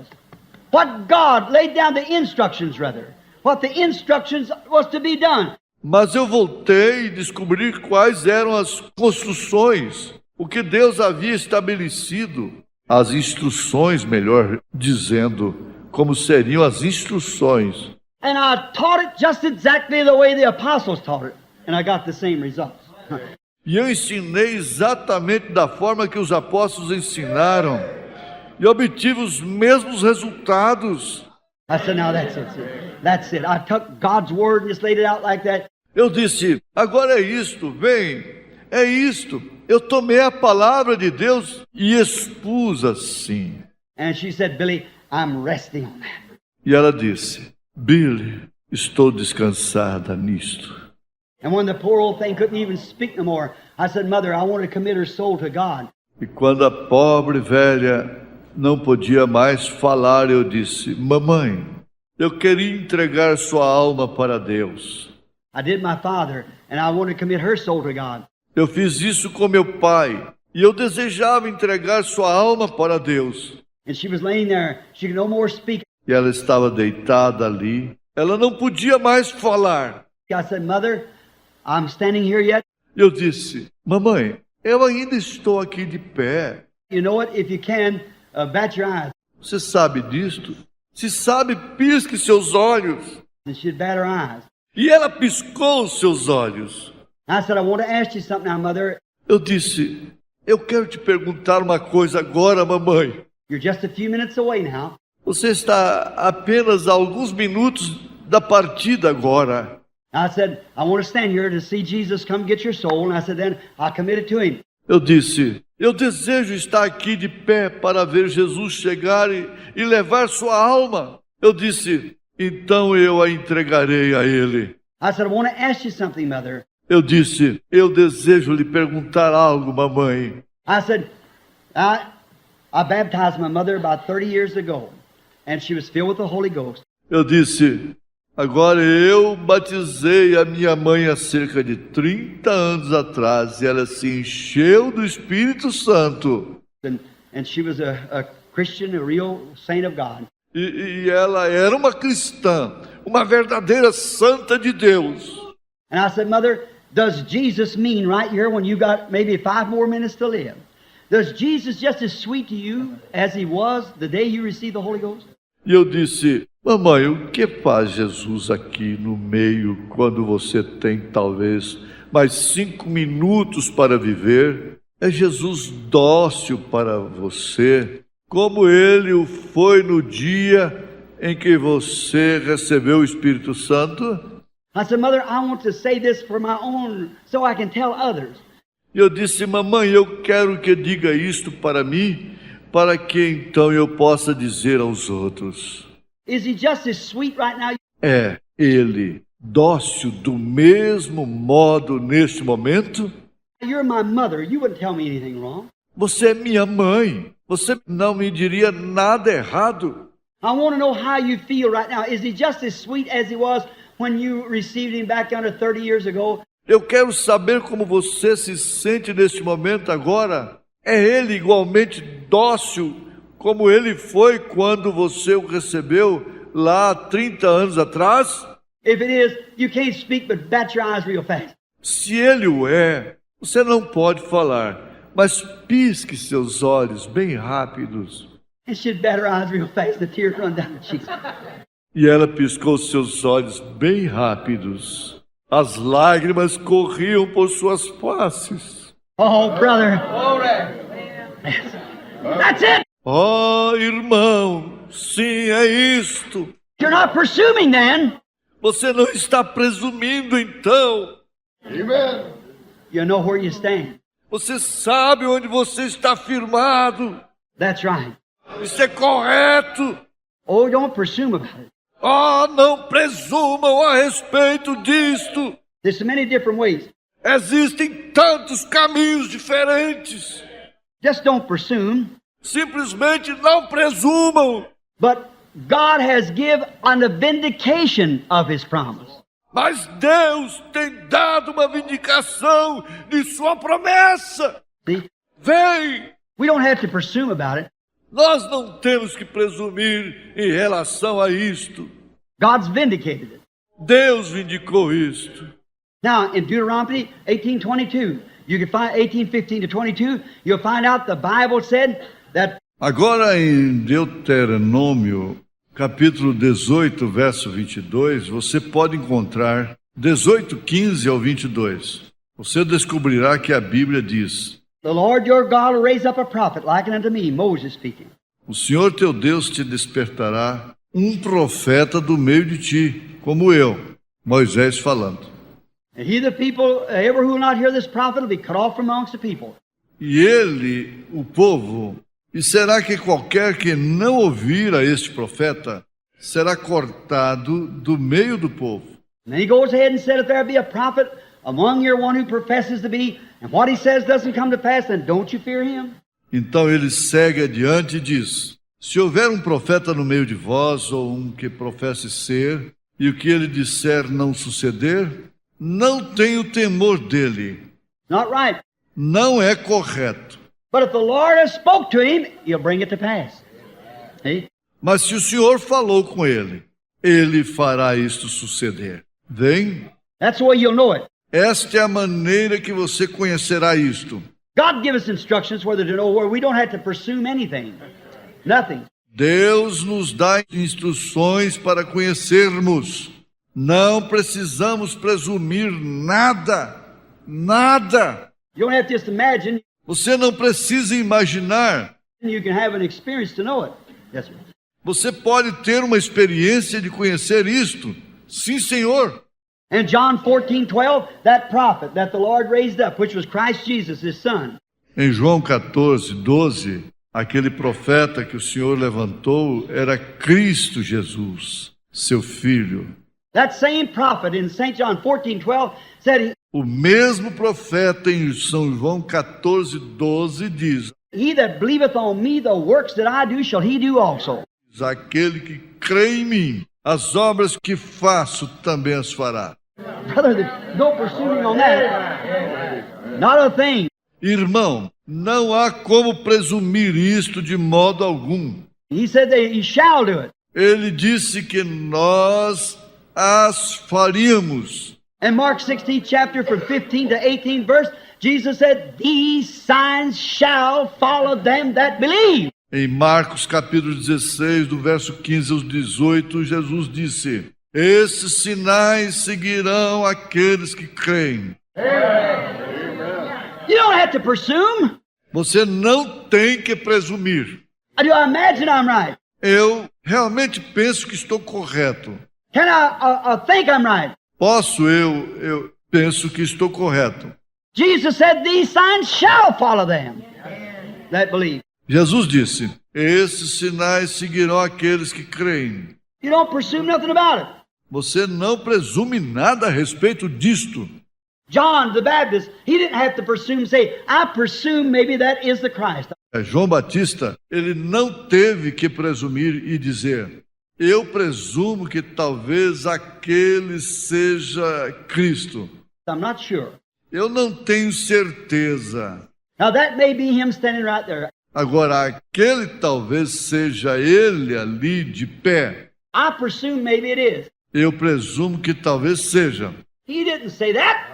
what God laid down the instructions, rather. What the instructions was to be done. Mas eu voltei e descobri quais eram as construções, o que Deus havia estabelecido, as instruções, melhor dizendo, como seriam as instruções. And I taught it just exactly the way the apostles taught it. And I got the same results. E eu ensinei exatamente da forma que os apóstolos ensinaram, e obtive os mesmos resultados. I said, now that's it. That's it. I took God's word and just laid it out like that. Eu disse, agora é isto, vem, é isto. Eu tomei a palavra de Deus e expus assim. And she said, Billy, I'm resting on that. E ela disse, Billy, estou descansada nisto. And when the poor old thing couldn't even speak no more, I said, Mother, I want to commit her soul to God. E quando a pobre velha não podia mais falar, eu disse, mamãe, eu queria entregar sua alma para Deus. I did my father, and I want to commit her soul to God. Eu fiz isso com meu pai, e eu desejava entregar sua alma para Deus. And she was laying there. She could no more speak. E ela estava deitada ali. Ela não podia mais falar. I said, Mother, I'm standing here yet. Eu disse, mamãe, eu ainda estou aqui de pé. You know what? If you can, bat your eyes. Você sabe disto? Se sabe, pisque seus olhos. And she'd bat her eyes. E ela piscou os seus olhos. I said, I want to ask you something now, Mother. Eu disse, eu quero te perguntar uma coisa agora, mamãe. You're just a few minutes away now. Você está apenas a alguns minutos da partida agora. I said, I want to stand here to see Jesus come get your soul. And I said, then I'll commit it to him. Eu disse, eu desejo estar aqui de pé para ver Jesus chegar e levar sua alma. Eu disse, então eu a entregarei a ele. I said, I want to ask you something, Mother. Eu disse, eu desejo lhe perguntar algo, mamãe. I said, I baptized my mother about 30 years ago, and she was filled with the Holy Ghost. Eu disse, agora eu batizei a minha mãe há cerca de 30 anos atrás e ela se encheu do Espírito Santo. And she was a Christian, a real saint of God. E ela era uma cristã, uma verdadeira santa de Deus. And I said, Mother, does Jesus mean right here when you got maybe 5 more minutes to live? Does Jesus just as sweet to you as he was the day you received the Holy Ghost? E eu disse, mamãe, o que faz Jesus aqui no meio quando você tem talvez mais 5 minutos para viver? É Jesus dócil para você, como ele o foi no dia em que você recebeu o Espírito Santo? I said, Mother, I want to say this for my own, so I can tell others. E eu disse, mamãe, eu quero que diga isto para mim, para que então eu possa dizer aos outros. Is he just as sweet right now? É ele dócil do mesmo modo neste momento? You're my mother. You wouldn't tell me anything wrong. Você é minha mãe. Você não me diria nada errado. I want to know how you feel right now. Is he just as sweet as he was when you received him back under 30 years ago? Eu quero saber como você se sente neste momento agora. É ele igualmente dócil como ele foi quando você o recebeu lá há 30 anos atrás? If it is, you can't speak but bat your eyes real fast. Se ele o é, você não pode falar, mas pisque seus olhos bem rápidos. And she'd bat her eyes real fast. The tears run down the cheeks. E ela piscou seus olhos bem rápidos. As lágrimas corriam por suas faces. Oh, brother. That's it. Oh, irmão, sim, é isto. You're not presuming then. Você não está presumindo, então. Amen. You know where you stand. Você sabe onde você está firmado. That's right. Isso é correto. Oh, don't presume about it. Oh, não presumam a respeito disto. There's so many different ways. Existem tantos caminhos diferentes. Just don't presume. Simplesmente não presumam. But God has given on the vindication of his promise. Mas Deus tem dado uma vindicação de sua promessa. See? Vem! We don't have to presume about it. Nós não temos que presumir em relação a isto. God's vindicated it. Deus vindicou isto. Now, in Deuteronomy 18:22, you can find 18:15 to 22, you'll find out the Bible said that Agora em Deuteronômio, capítulo 18, verso 22, você pode encontrar 18:15 ao 22. Você descobrirá que a Bíblia diz: the Lord your God will raise up a prophet like unto me, Moses speaking. O Senhor teu Deus te despertará um profeta do meio de ti, como eu, Moisés falando. And he, the people, ever who will not hear this prophet will be cut off from amongst the people. E ele, o povo, e será que qualquer que não ouvir a este profeta será cortado do meio do povo? And then he goes ahead and said, if there be a prophet among your one who professes to be, and what he says doesn't come to pass, then don't you fear him? Então ele segue adiante e diz: se houver um profeta no meio de vós, ou um que professe ser, e o que ele disser não suceder, não tenho temor dele. Not right. Não é correto. But if the Lord has spoke to him, he'll bring it to pass. See? Mas se o Senhor falou com ele, ele fará isto suceder. Vem, That's the way you'll know it. esta é a maneira que você conhecerá isto. God give us instructions whether to know where we don't have to presume anything. Nothing. Deus nos dá instruções para conhecermos. Não precisamos presumir nada. Nada. You don't have to just imagine. Você não precisa imaginar. You can have an experience to know it. Yes, sir. Você pode ter uma experiência de conhecer isto. Sim, Senhor. And John 14:12, that prophet that the Lord raised up, which was Christ Jesus, his son. Em João 14, 12, aquele profeta que o Senhor levantou era Cristo Jesus, seu Filho. That same prophet in St. John 14:12 said, O mesmo profeta em São João 14, 12 diz: he that believeth on me, the works that I do shall he do also. aquele que crê em mim, as obras que faço também as fará. Brother, there's no presuming on that. Not a thing. Irmão, não há como presumir isto de modo algum. He said that he shall do it. Ele disse que nós as faríamos. In Mark 16 chapter from 15 to 18 verse, Jesus said, these signs shall follow them that believe. Em Marcos capítulo 16, do verso 15 aos 18, Jesus disse: esses sinais seguirão aqueles que creem. You don't have to presume. Você não tem que presumir. Do I imagine I'm right? Eu realmente penso que estou correto. Can I think I'm right? Eu penso que estou correto. Jesus said, these signs shall follow them that believe. Jesus disse: esses sinais seguirão aqueles que creem. You don't presume nothing about it. Você não presume nada a respeito disto. John the Baptist, he didn't have to presume, say, I presume maybe that is the Christ. João Batista, ele não teve que presumir e dizer: eu presumo que talvez aquele seja Cristo. I'm not sure. Eu não tenho certeza. Now that may be him standing right there. Agora, aquele talvez seja ele ali de pé. I presume maybe it is. Eu presumo que talvez seja. He didn't say that.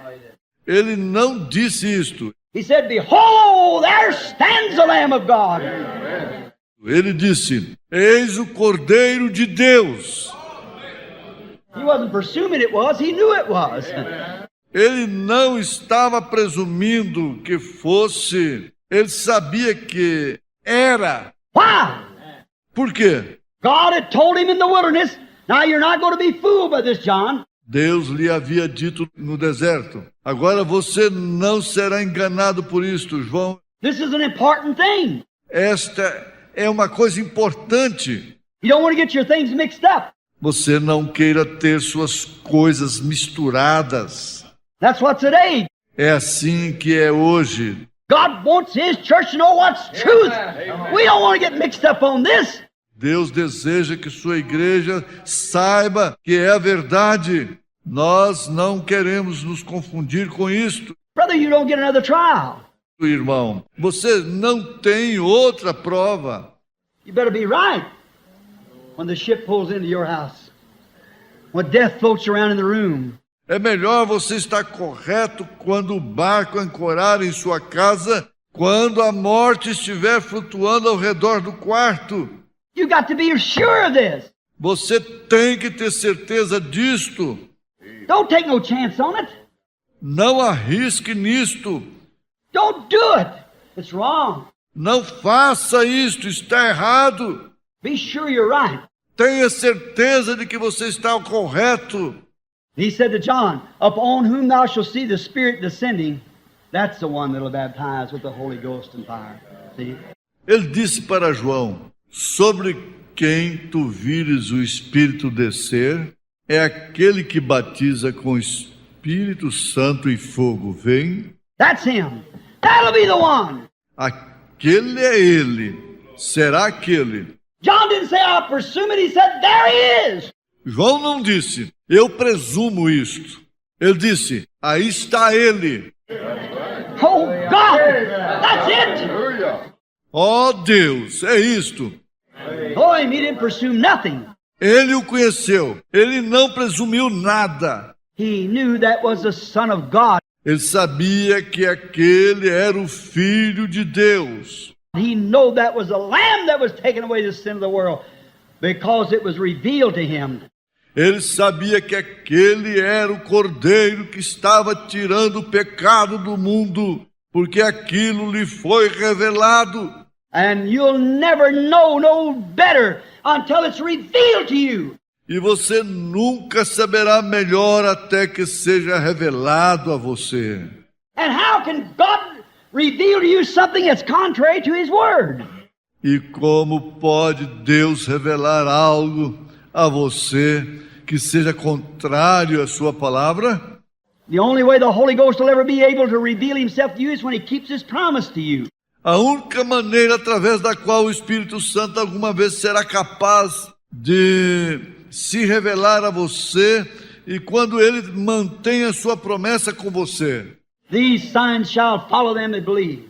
Ele não disse isto. He said, behold, there stands the Lamb of God. Ele disse: eis o Cordeiro de Deus. He wasn't presuming it was, he knew it was. Ele não estava presumindo que fosse. Ele sabia que era. Why? Por quê? God had told him in the wilderness, now you're not going to be fooled by this, John. Deus lhe havia dito no deserto: agora você não será enganado por isto, João. This is an important thing. Esta é uma coisa importante. You don't want to get your things mixed up. Você não queira ter suas coisas misturadas. That's what's today. É assim que é hoje. God wants His church to know what's truth. We don't want to get mixed up on this. Deus deseja que sua igreja saiba que é a verdade. Nós não queremos nos confundir com isto. Brother, you don't get another trial. Irmão, você não tem outra prova. You better be right when the ship pulls into your house, when death floats around in the room. É melhor você estar correto quando o barco ancorar em sua casa, quando a morte estiver flutuando ao redor do quarto. You got to be sure of this. Você tem que ter certeza disto. Don't take no chance on it. Não arrisque nisto. Don't do it. It's wrong. Não faça isto, está errado. Be sure you're right. Tenha certeza de que você está correto. He said to John, upon whom thou shalt see the Spirit descending, that's the one that'll baptize with the Holy Ghost and fire. See? Ele disse para João, sobre quem tu vires o Espírito descer, é aquele que batiza com Espírito Santo e fogo. Vem? That's him. That'll be the one. Aquele é ele. Será aquele. John didn't say, I presume it. He said, there he is. João não disse, eu presumo isto. Ele disse, aí está ele. Oh, God. That's it. Ó Deus, é isto. Oh, he didn't presume nothing. Ele o conheceu. Ele não presumiu nada. He knew that was the Son of God. Ele sabia que aquele era o Filho de Deus. He knew that was the Lamb that was taking away the sin of the world because it was revealed to him. Ele sabia que aquele era o Cordeiro que estava tirando o pecado do mundo, porque aquilo lhe foi revelado. And you'll never know no better until it's revealed to you. E você nunca saberá melhor até que seja revelado a você. And how can God reveal to you something that's contrary to His Word? E como pode Deus revelar algo a você que seja contrário à sua palavra? The only way the Holy Ghost will ever be able to reveal Himself to you is when He keeps His promise to you. A única maneira através da qual o Espírito Santo alguma vez será capaz de se revelar a você e quando ele mantém a sua promessa com você. These signs shall follow them that believe.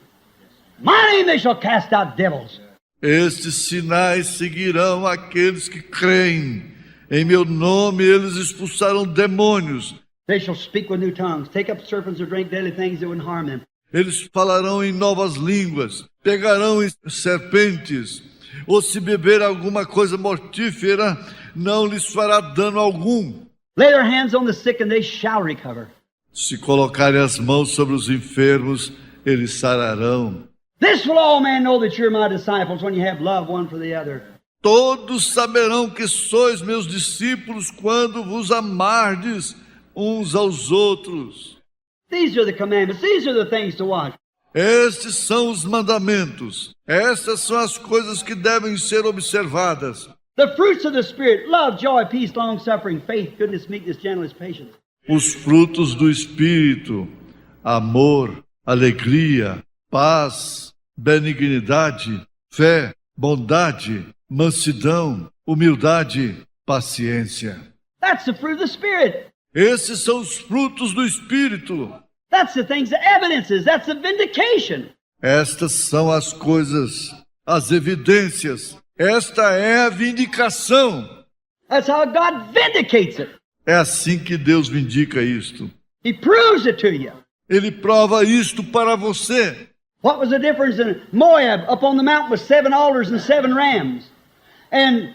My name they shall cast out devils. Estes sinais seguirão aqueles que creem. Em meu nome eles expulsarão demônios. They shall speak with new tongues, take up serpents or drink deadly things that wouldn't harm them. Eles falarão em novas línguas, pegarão em serpentes, ou se beber alguma coisa mortífera, não lhes fará dano algum. Lay their hands on the sick and they shall recover. Se colocarem as mãos sobre os enfermos, eles sararão. This will all men know that you're my disciples when you have love one for the other. Todos saberão que sois meus discípulos quando vos amardes uns aos outros. These are the commandments. These are the things to watch. Estes são os mandamentos. Estas são as coisas que devem ser observadas. The fruits of the Spirit, love, joy, peace, long-suffering, faith, goodness, meekness, gentleness, patience. Os frutos do Espírito, amor, alegria, paz, benignidade, fé, bondade, mansidão, humildade, paciência. That's the fruit of the Spirit. Esses são os frutos do Espírito. That's the things, the evidences. That's the vindication. Estas são as coisas, as evidências. Esta é a vindicação. That's how God vindicates it. É assim que Deus vindica isto. He proves it to you. Ele prova isto para você. What was the difference in Moab up on the mountain with 7 altars and 7 rams? And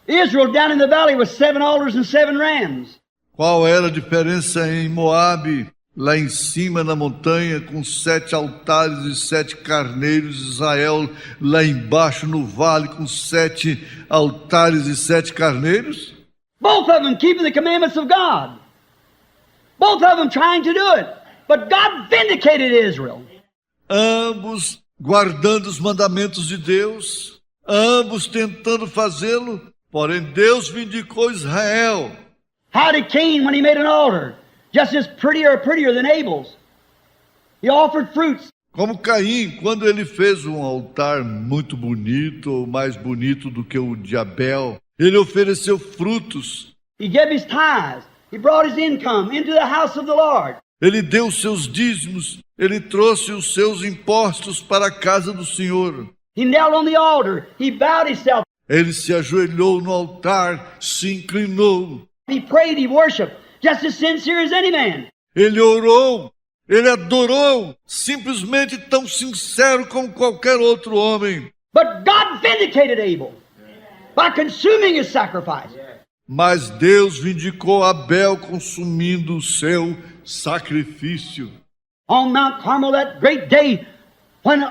Israel down in the valley with 7 altars and 7 rams? Qual era a diferença em Moabe, lá em cima na montanha, com 7 altares e 7 carneiros, Israel lá embaixo no vale, com 7 altares e 7 carneiros? Both of them keeping the commandments of God. Both of them trying to do it. But God vindicated Israel. Ambos guardando os mandamentos de Deus, ambos tentando fazê-lo, porém Deus vindicou Israel. How did Cain when he made an altar? Just as prettier than Abel's. He offered fruits. Como Caim, quando ele fez um altar muito bonito, ou mais bonito do que o de Abel, ele ofereceu frutos. He gave his tithes. He brought his income into the house of the Lord. Ele deu seus dízimos, ele trouxe os seus impostos para a casa do Senhor. He knelt on the altar. He bowed himself. Ele se ajoelhou no altar, se inclinou. He prayed, he worshiped, just as sincere as any man. Ele orou, ele adorou, simplesmente tão sincero como qualquer outro homem. But God vindicated Abel by consuming his sacrifice. Mas Deus vindicou Abel consumindo o seu sacrifício. On Mount Carmel that great day when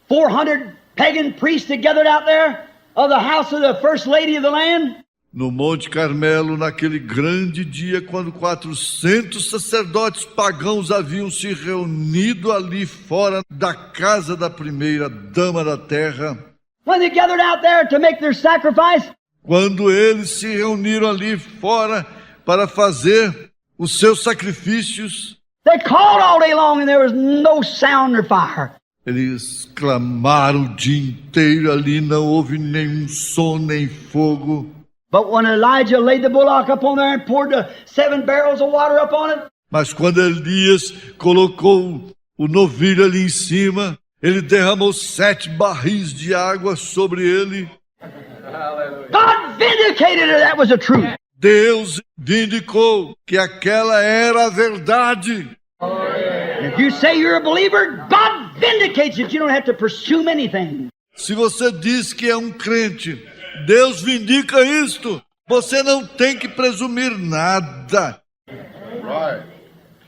400 pagan priests had gathered out there of the house of the first lady of the land. No Monte Carmelo, naquele grande dia, quando 400 sacerdotes pagãos haviam se reunido ali fora da casa da primeira dama da terra. When they gathered out there to make their sacrifice, Quando eles se reuniram ali fora para fazer os seus sacrifícios, they called all day long and there was no sound or fire. eles clamaram o dia inteiro ali, não houve nenhum som nem fogo. But when Elijah laid the bullock up on there and poured the 7 barrels of water up on it, Mas quando Elias colocou o novilho ali em cima, ele derramou 7 barris de água sobre ele. God vindicated that that was the truth. Deus vindicou que aquela era a verdade. If you say you're a believer, God vindicates it. You don't have to presume anything. Se você diz que é um crente, Deus vindica isto. Você não tem que presumir nada.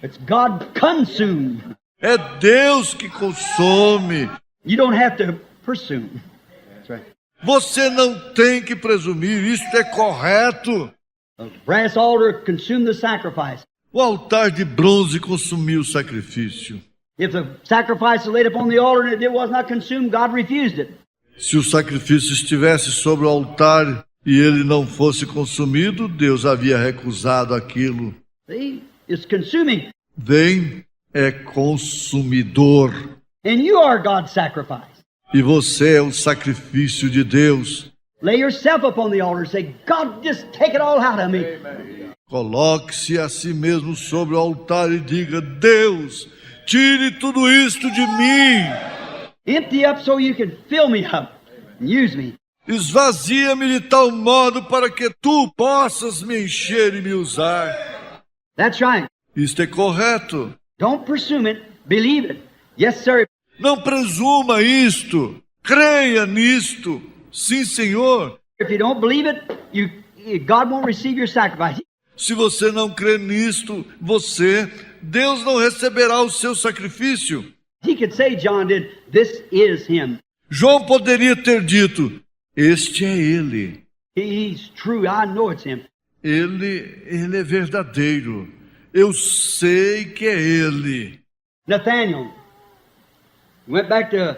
It's God consumed. É Deus que consome. You don't have to presume. That's right. Você não tem que presumir. Isto é correto. The brass altar consumed the sacrifice. O altar de bronze consumiu o sacrifício. If the sacrifice was laid upon the altar and it was not consumed, God refused it. Se o sacrifício estivesse sobre o altar e ele não fosse consumido, Deus havia recusado aquilo. See? It's consuming. Vem, é consumidor. And you are God's sacrifice. E você é o sacrifício de Deus. Lay yourself upon the altar and say, God, just take it all out of me. Coloque-se a si mesmo sobre o altar e diga: Deus, tire tudo isto de mim. Empty up so you can fill me up and use me. Esvazia-me de tal modo para que tu possas me encher e me usar. That's right. Isto é correto. Don't presume it. Believe it. Yes, sir. Não presuma isto. Creia nisto. Sim, Senhor. If you don't believe it, God won't receive your sacrifice. Se você não crê nisto, Deus não receberá o seu sacrifício. He could say, John did, this is him. João poderia ter dito: este é ele. He's true. I know it's him. Ele é verdadeiro. Eu sei que é ele. Nathaniel went back to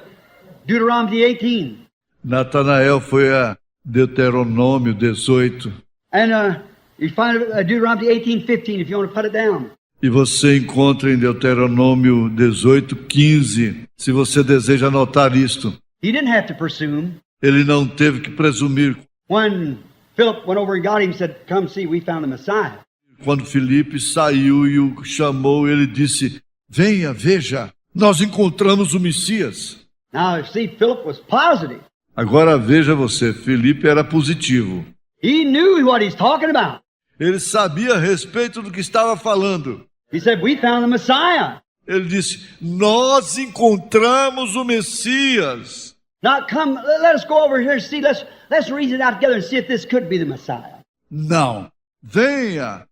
Deuteronomy 18. Natanael foi a Deuteronômio 18. And you find Deuteronomy 18:15 if you want to put it down. E você encontra em Deuteronômio 18:15, se você deseja anotar isto. He didn't have to presume. Ele não teve que presumir. When Philip went over and got him and said, come see, we found the Messiah. Quando Filipe saiu e o chamou, ele disse: venha, veja, nós encontramos o Messias. Now, see, Philip was positive. Agora veja você, Filipe era positivo. He knew what he's talking about. Ele sabia a respeito do que estava falando. He said, we found the Messiah. Ele disse: nós encontramos o Messias. Now, come, let us go over here and see. Let's reason it out together and see if this could be the Messiah. Não, venha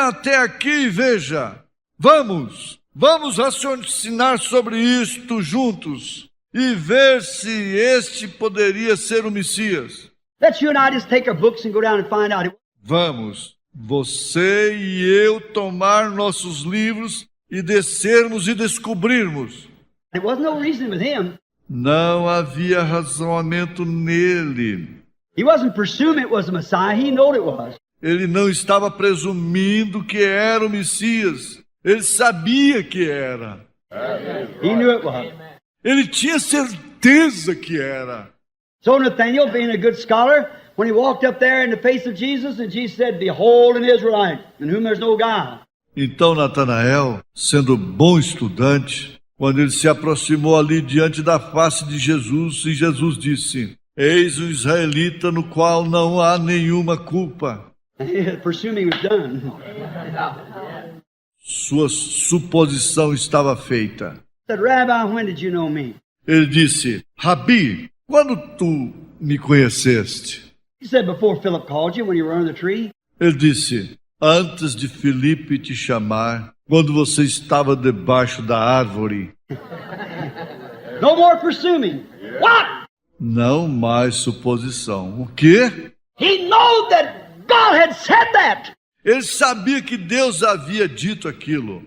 até aqui e veja. Vamos raciocinar sobre isto juntos e ver se este poderia ser o Messias. Let's you and I just take our books and go down and find out. Vamos, você e eu tomar nossos livros e descermos e descobrirmos. It wasn't no reason with him. Não havia razoamento nele. He wasn't presuming it was the Messiah. He knew it was. Ele não estava presumindo que era o Messias. Ele sabia que era. He knew it was. Ele tinha certeza que era. So Nathaniel, being a good scholar, when he walked up there in the face of Jesus, and Jesus said, behold an Israelite, in whom there's no guile. Então Natanael, sendo bom estudante, quando ele se aproximou ali diante da face de Jesus, e Jesus disse: Eis um israelita no qual não há nenhuma culpa. Presuming was done. Sua suposição estava feita. Said, Rabbi, when did you know me? Ele disse: Rabi, quando tu me conheceste? He said, before Philip called you when you were under the tree. Ele disse: antes de Filipe te chamar, quando você estava debaixo da árvore. No more presuming. What? Não mais suposição. O quê? He knew that God had said that. Ele sabia que Deus havia dito aquilo.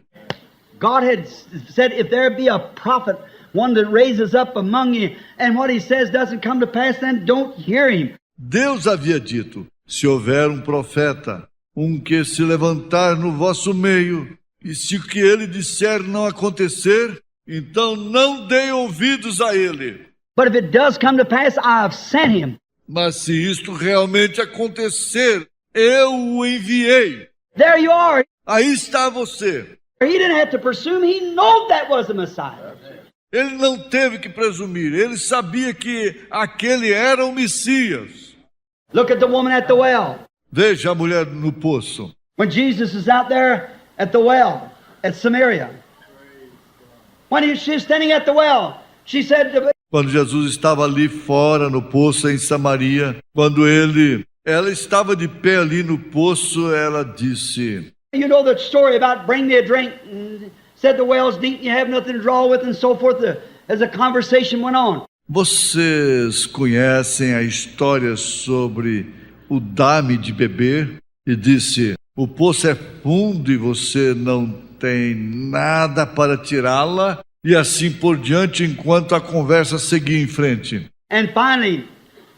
God had said, if there be a prophet, one that raises up among you, and what he says doesn't come to pass, then don't hear him. Deus havia dito: se houver um profeta, que se levantar no vosso meio, e se o que ele disser não acontecer, então não deem ouvidos a ele. But if it does come to pass, I have sent him. Mas se isto realmente acontecer, eu o enviei. There you are. Aí está você. He didn't have to presume. He knew that was the Messiah. Ele não teve que presumir. Ele sabia que aquele era o Messias. Look at the woman at the well. Veja a mulher no poço. When Jesus is out there at the well at Samaria. When she was standing at the well, she said, quando Jesus estava ali fora no poço em Samaria, quando ela estava de pé ali no poço, ela disse: you know the story about bring me a drink, and said the well's deep and you have nothing to draw with, and so forth, as the conversation went on. Vocês conhecem a história sobre o dá-me de beber? E disse: o poço é fundo e você não tem nada para tirá-la? E assim por diante, enquanto a conversa seguia em frente. And finally,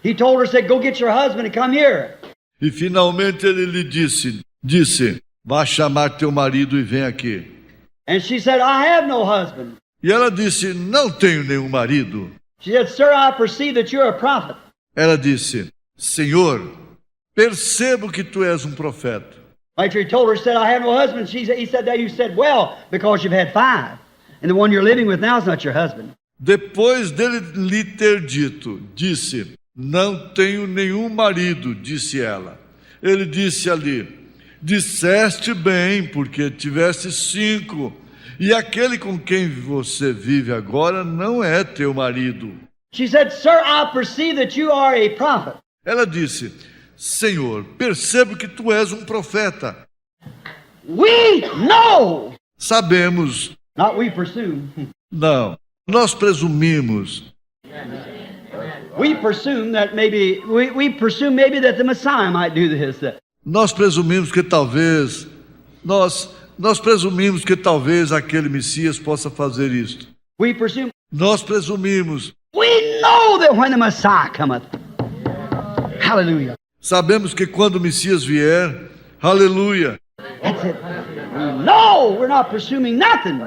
he told her, said, go get your husband and come here. E finalmente ele lhe disse, vá chamar teu marido e vem aqui. And she said, I have no husband. E ela disse, não tenho nenhum marido. She said, sir, I perceive that you're a prophet. Ela disse, Senhor, percebo que tu és um profeta. After he told her, said, I have no husband, he said that you said, well, because you've had 5. And the one you're living with now is not your husband. Depois dele lhe ter dito, disse, não tenho nenhum marido, disse ela. Ele disse ali, disseste bem, porque tiveste 5, e aquele com quem você vive agora não é teu marido. She said, sir, I perceive that you are a prophet. Ela disse, Senhor, percebo que tu és um profeta. We know. Sabemos. Not we presume. Não, nós presumimos. We presume that maybe we presume maybe that the Messiah might do this. Nós presumimos que talvez nós presumimos que talvez aquele Messias possa fazer isto. We presume. Nós presumimos. We know that when the Messiah cometh. Hallelujah. Sabemos que quando o Messias vier, aleluia. That's it. No, we're not presuming nothing.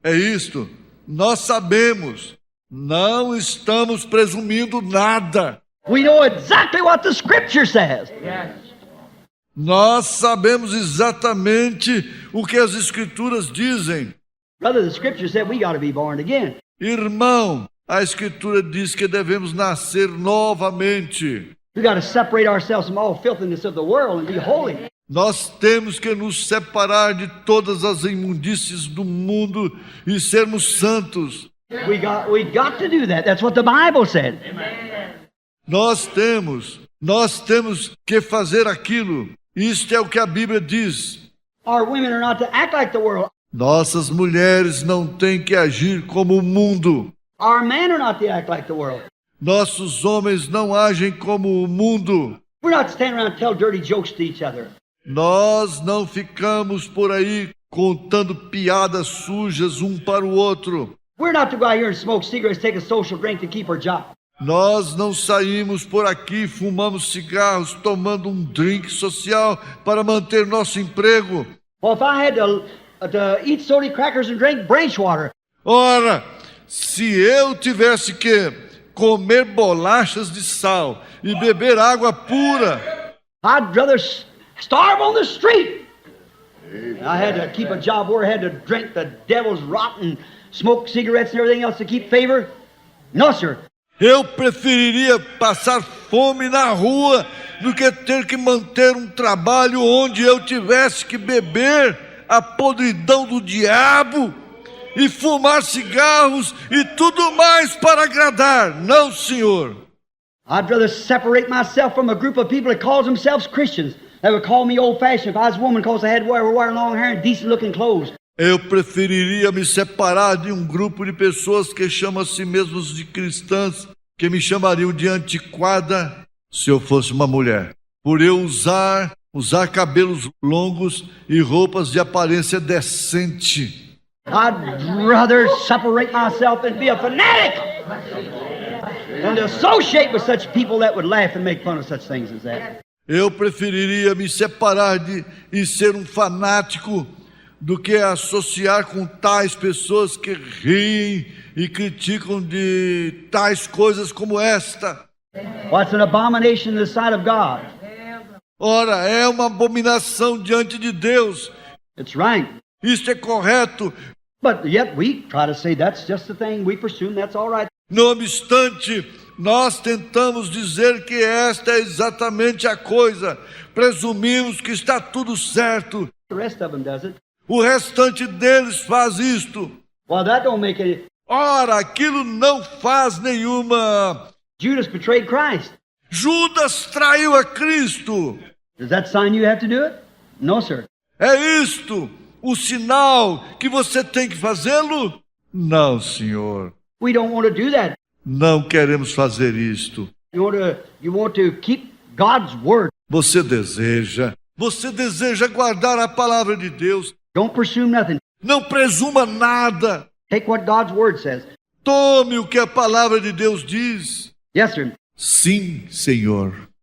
É isto. Nós sabemos. Não estamos presumindo nada. We know exactly what the Scripture says. Nós sabemos exatamente o que as Escrituras dizem. Brother, the Scripture said we got to be born again. Irmão, a Escritura diz que devemos nascer novamente. We got to separate ourselves from all filthiness of the world and be holy. Nós temos que nos separar de todas as imundícies do mundo e sermos santos. We got to do that. That's what the Bible said. Nós temos que fazer aquilo. Isto é o que a Bíblia diz. Our women are not to act like the world. Nossas mulheres não têm que agir como o mundo. Our men are not to act like the world. Nossos homens não agem como o mundo. We're not to stand around and tell dirty jokes to each other. Nós não ficamos por aí contando piadas sujas um para o outro. We're not to go out here and smoke cigarettes, take a social drink to keep our job. Nós não saímos por aqui, fumamos cigarros, tomando um drink social para manter nosso emprego. Well, if I had to eat soda crackers and drink branch water. Ora, se eu tivesse que comer bolachas de sal e beber água pura, I'd rather starve on the street. I had to keep a job where I had to drink the devil's rot and smoke cigarettes and everything else to keep favor. No, sir. Eu preferiria passar fome na rua do que ter que manter um trabalho onde eu tivesse que beber a podridão do diabo e fumar cigarros e tudo mais para agradar. Não, senhor. I'd rather separate myself from a group of people that calls themselves Christians. They would call me old-fashioned if I was a woman because I had wear long hair and decent-looking clothes. Eu preferiria me separar de um grupo de pessoas que chamam a si mesmos de cristãs, que me chamariam de antiquada se eu fosse uma mulher, por eu usar cabelos longos e roupas de aparência decente. I'd rather separate myself and be a fanatic than to associate with such people that would laugh and make fun of such things as that. Eu preferiria me separar e ser um fanático do que associar com tais pessoas que riem e criticam de tais coisas como esta. What's an abomination in the sight of God? Ora, é uma abominação diante de Deus. It's right. Isto é correto. But yet we try to say that's just the thing. We presume that's all right. Não obstante, nós tentamos dizer que esta é exatamente a coisa. Presumimos que está tudo certo. The rest of them does it. O restante deles faz isto. Well, that don't make any... Ora, aquilo não faz nenhuma. Judas betrayed Christ. Judas traiu a Cristo. Does that sign you have to do it? No, sir. É isto o sinal que você tem que fazê-lo? Não, senhor. We don't want to do that. Não queremos fazer isto. You want to keep God's word. Você deseja guardar a palavra de Deus. Don't presume nothing. Não presuma nada. Take what God's word says. Tome o que a palavra de Deus diz. Yes, sir. Sim, Senhor.